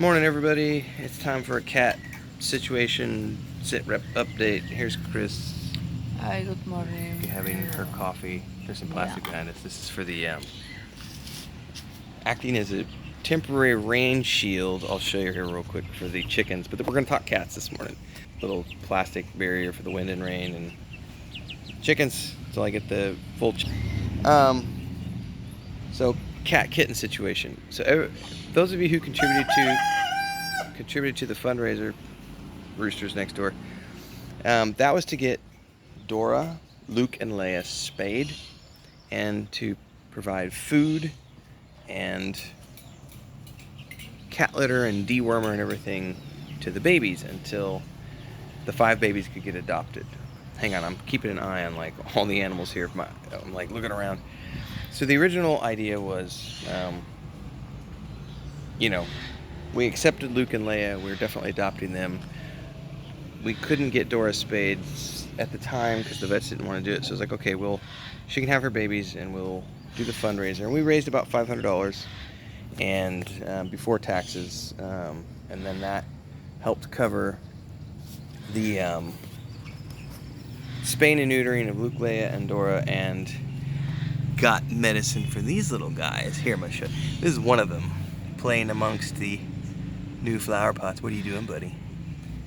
Morning, everybody. It's time for a cat situation sit rep update. Here's Chris Hi, good morning. having her coffee. There's some Yeah. plastic behind us. This is for the acting as a temporary rain shield. I'll show you here real quick for the chickens, but we're gonna talk cats this morning. Little plastic barrier for the wind and rain and chickens until I get the full. So cat kitten situation. So those of you who contributed to the fundraiser, roosters next door, that was to get Dora, Luke, and Leia spayed and to provide food and cat litter and dewormer and everything to the babies until the 5 babies could get adopted. Hang on, I'm keeping an eye on like all the animals here. I'm like looking around. So the original idea was, we accepted Luke and Leia. We were definitely adopting them. We couldn't get Dora spayed at the time because the vets didn't want to do it. So I was like, okay, she can have her babies and we'll do the fundraiser. And we raised about $500 and before taxes, and then that helped cover the spaying and neutering of Luke, Leia, and Dora, and got medicine for these little guys. Here, I'm gonna show you. This is one of them playing amongst the new flower pots. What are you doing, buddy?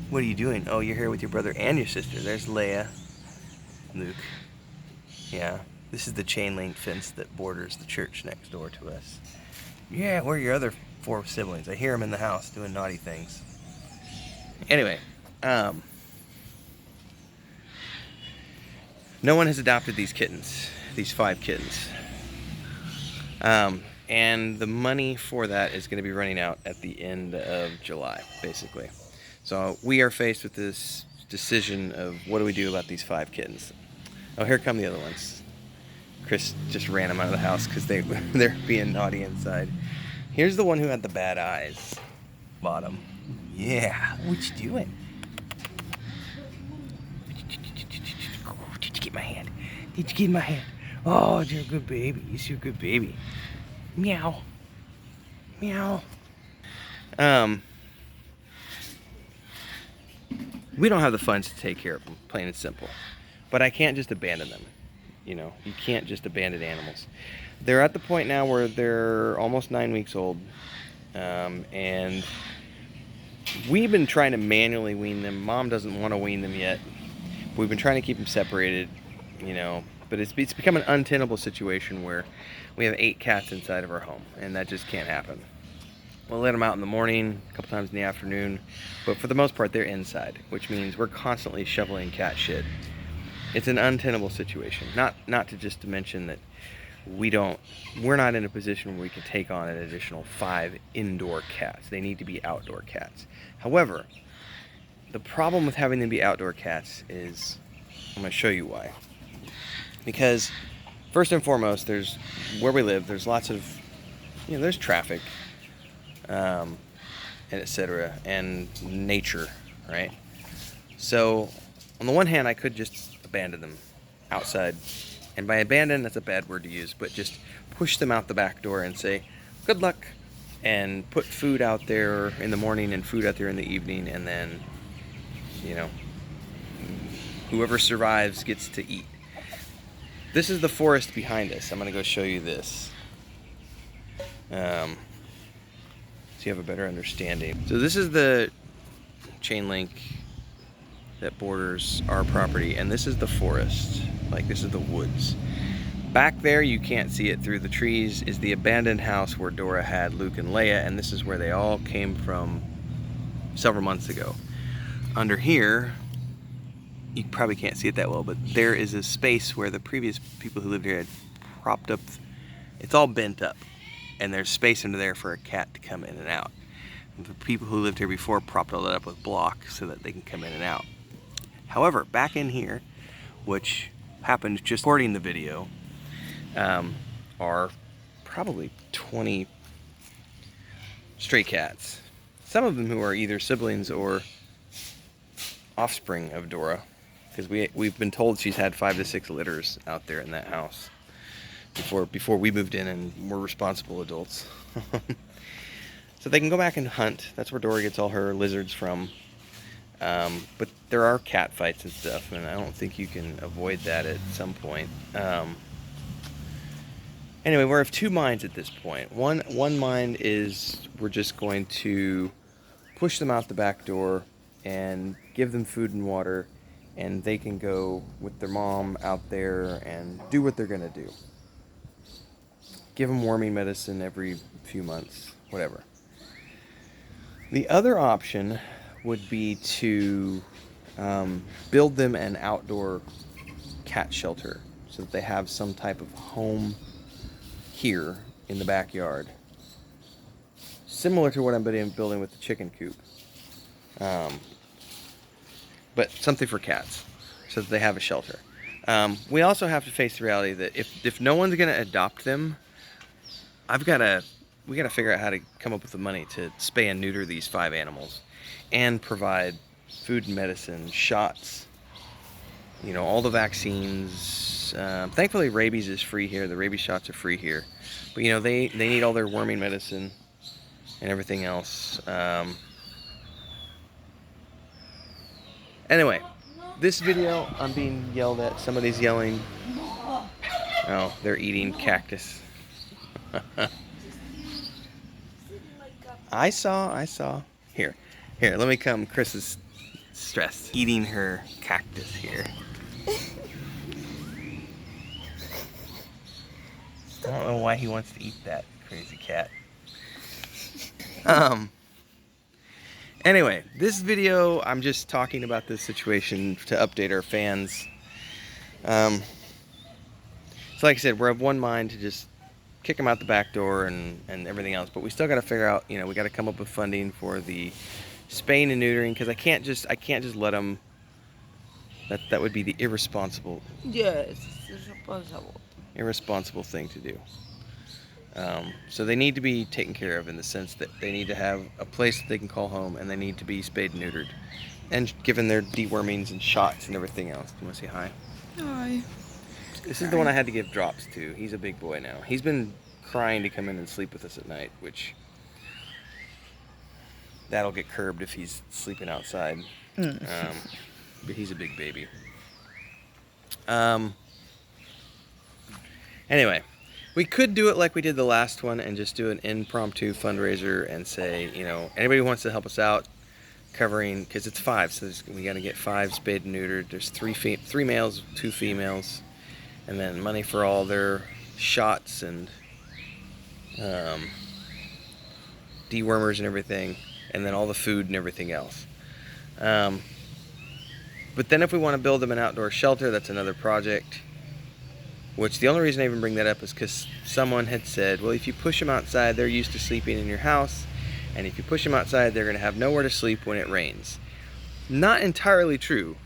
What are you doing? Oh, you're here with your brother and your sister. There's Leia, Luke. Yeah, this is the chain link fence that borders the church next door to us. Yeah, where are your other 4 siblings? I hear them in the house doing naughty things. Anyway, no one has adopted these kittens, these 5 kittens. And the money for that is going to be running out at the end of July, basically. So we are faced with this decision of what do we do about these 5 kittens. Oh, here come the other ones. Chris just ran them out of the house because they're being naughty inside. Here's the one who had the bad eyes. Bottom. Yeah, what you doing? Did you get my hand? Did you get my hand? Oh, you're a good baby. You're a good baby. Meow. Meow. We don't have the funds to take care of them, plain and simple. But I can't just abandon them. You can't just abandon animals. They're at the point now where they're almost 9 weeks old. And we've been trying to manually wean them. Mom doesn't want to wean them yet. We've been trying to keep them separated, but it's become an untenable situation where we have 8 cats inside of our home, and that just can't happen. We'll let them out in the morning, a couple times in the afternoon, but for the most part they're inside, which means we're constantly shoveling cat shit. It's an untenable situation. Not to mention that we're not in a position where we can take on an additional 5 indoor cats. They need to be outdoor cats. However, the problem with having them be outdoor cats is, I'm going to show you why. Because first and foremost, where we live, there's lots of, there's traffic, and etc., and nature, right? So on the one hand, I could just abandon them outside. And by abandon, that's a bad word to use, but just push them out the back door and say, good luck, and put food out there in the morning and food out there in the evening, and then, whoever survives gets to eat. This is the forest behind us. I'm going to go show you this. So you have a better understanding. So this is the chain link that borders our property, and this is the forest. Like, this is the woods. Back there, you can't see it through the trees, is the abandoned house where Dora had Luke and Leia, and this is where they all came from several months ago. Under here, you probably can't see it that well, but there is a space where the previous people who lived here had propped up. It's all bent up, and there's space under there for a cat to come in and out. And the people who lived here before propped all that up with blocks so that they can come in and out. However, back in here, which happened just recording the video, are probably 20 stray cats. Some of them who are either siblings or offspring of Dora, because we've been told she's had 5 to 6 litters out there in that house before we moved in and were responsible adults. So they can go back and hunt. That's where Dory gets all her lizards from. But there are cat fights and stuff, and I don't think you can avoid that at some point. Anyway, we're of two minds at this point. One mind is we're just going to push them out the back door and give them food and water, and they can go with their mom out there and do what they're going to do. Give them worming medicine every few months, whatever. The other option would be to build them an outdoor cat shelter so that they have some type of home here in the backyard, similar to what I'm building with the chicken coop, but something for cats so that they have a shelter. We also have to face the reality that if no one's going to adopt them, we got to figure out how to come up with the money to spay and neuter these 5 animals and provide food and medicine, shots, all the vaccines. Thankfully, rabies is free here. The rabies shots are free here. But, they need all their worming medicine and everything else. Anyway, this video, I'm being yelled at. Somebody's yelling. Oh, they're eating cactus. I saw. Here, let me come. Cris is stressed. Eating her cactus here. I don't know why he wants to eat that, crazy cat. Anyway, this video, I'm just talking about this situation to update our fans. So like I said, we're of one mind to just kick them out the back door and everything else, but we still got to figure out, we got to come up with funding for the spaying and neutering, because I can't just let them. That would be the irresponsible. Yes, Irresponsible thing to do. So they need to be taken care of in the sense that they need to have a place that they can call home, and they need to be spayed and neutered and given their dewormings and shots and everything else. Do you want to say hi? Hi. This is the one I had to give drops to. He's a big boy now. He's been crying to come in and sleep with us at night, which that'll get curbed if he's sleeping outside. But he's a big baby. Anyway, we could do it like we did the last one and just do an impromptu fundraiser and say, anybody who wants to help us out, covering, because it's 5, so we got to get 5 spayed and neutered. There's 3 males, 2 females, and then money for all their shots and dewormers and everything, and then all the food and everything else. But then if we want to build them an outdoor shelter, that's another project. Which the only reason I even bring that up is because someone had said, well, if you push them outside, they're used to sleeping in your house, and if you push them outside, they're going to have nowhere to sleep when it rains. Not entirely true.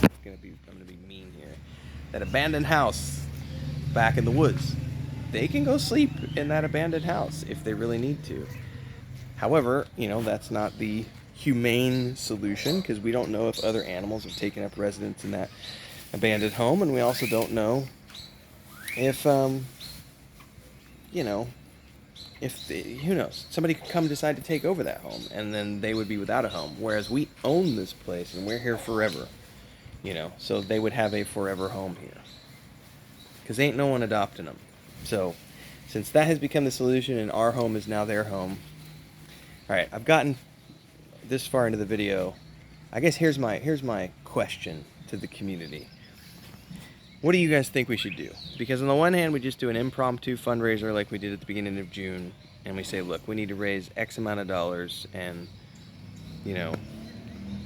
I'm going to be mean here. That abandoned house back in the woods, they can go sleep in that abandoned house if they really need to. However, that's not the humane solution, because we don't know if other animals have taken up residence in that abandoned home, and we also don't know if who knows, somebody could come decide to take over that home, and then they would be without a home, whereas we own this place and we're here forever, so they would have a forever home here, because ain't no one adopting them. So since that has become the solution and our home is now their home, all right, I've gotten this far into the video. I guess here's my question to the community. What do you guys think we should do? Because on the one hand, we just do an impromptu fundraiser like we did at the beginning of June, and we say, look, we need to raise X amount of dollars, and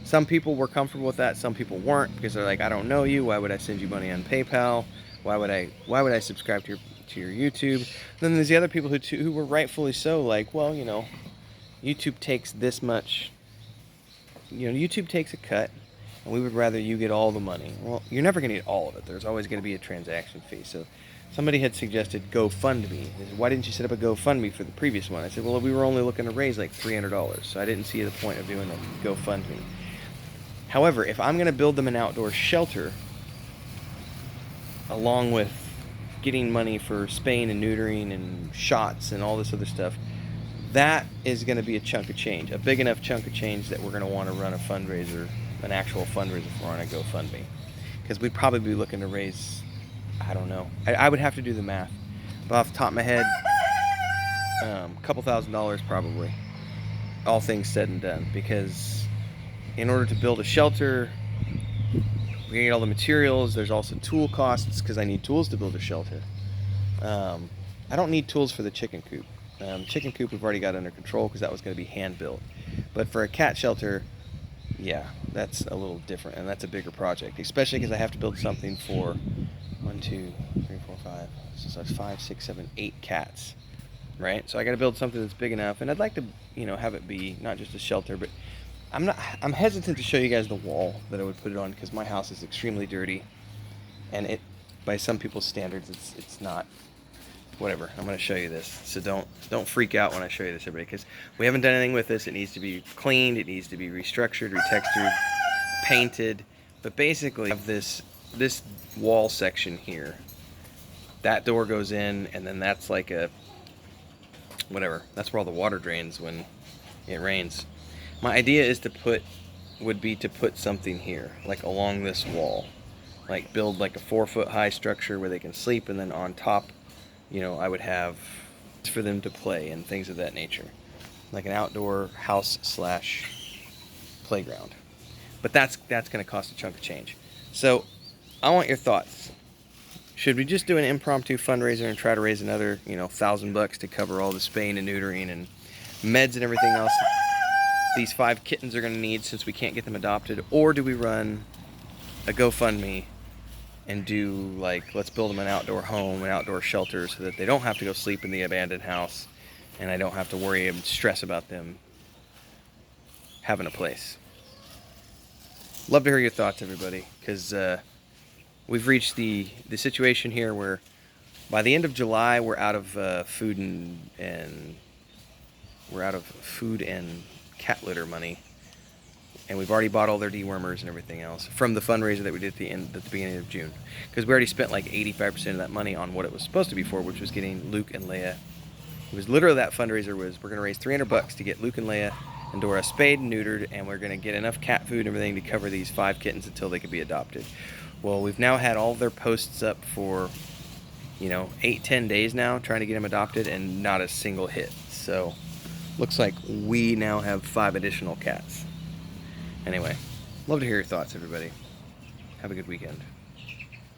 some people were comfortable with that, some people weren't, because they're like, I don't know you, why would I send you money on PayPal? Why would I subscribe to your YouTube? Then there's the other people who were rightfully so like, well, YouTube takes this much. YouTube takes a cut, and we would rather you get all the money. Well, you're never going to get all of it. There's always going to be a transaction fee. So somebody had suggested GoFundMe. They said, why didn't you set up a GoFundMe for the previous one? I said, well, we were only looking to raise like $300, so I didn't see the point of doing a GoFundMe. However, if I'm going to build them an outdoor shelter, along with getting money for spaying and neutering and shots and all this other stuff, that is going to be a chunk of change, a big enough chunk of change that we're going to want to run a fundraiser, an actual fundraiser for on a GoFundMe. Because we'd probably be looking to raise, I don't know, I would have to do the math. But off the top of my head, a couple $1,000s probably, all things said and done. Because in order to build a shelter, we get all the materials. There's also tool costs because I need tools to build a shelter. I don't need tools for the chicken coop. Chicken coop we've already got under control because that was going to be hand built. But for a cat shelter, yeah, that's a little different, and that's a bigger project, especially because I have to build something for 1, 2, 3, 4, 5. So that's 5, 6, 7, 8 cats, right? So I got to build something that's big enough, and I'd like to, have it be not just a shelter, but I'm hesitant to show you guys the wall that I would put it on because my house is extremely dirty, and it, by some people's standards, it's not. Whatever, I'm going to show you this, so don't freak out when I show you this, everybody, because we haven't done anything with this. It needs to be cleaned, it needs to be restructured, retextured, painted, but basically have this wall section here. That door goes in, and then that's like a, whatever, that's where all the water drains when it rains. My idea is would be to put something here, like along this wall, like build like a 4-foot high structure where they can sleep, and then on top, I would have for them to play and things of that nature, like an outdoor house / playground. But that's going to cost a chunk of change. So I want your thoughts. Should we just do an impromptu fundraiser and try to raise another, $1,000 to cover all the spaying and neutering and meds and everything else these 5 kittens are going to need since we can't get them adopted? Or do we run a GoFundMe and do, like, let's build them an outdoor home, an outdoor shelter, so that they don't have to go sleep in the abandoned house, and I don't have to worry and stress about them having a place. Love to hear your thoughts, everybody, because we've reached the situation here where by the end of July we're out of food and cat litter money. And we've already bought all their dewormers and everything else from the fundraiser that we did at the beginning of June. Because we already spent like 85% of that money on what it was supposed to be for, which was getting Luke and Leia. It was literally that fundraiser was we're going to raise $300 to get Luke and Leia and Dora spayed and neutered, and we're going to get enough cat food and everything to cover these 5 kittens until they could be adopted. Well, we've now had all their posts up for 8-10 days now trying to get them adopted, and not a single hit. So looks like we now have 5 additional cats. Anyway, love to hear your thoughts, everybody. Have a good weekend.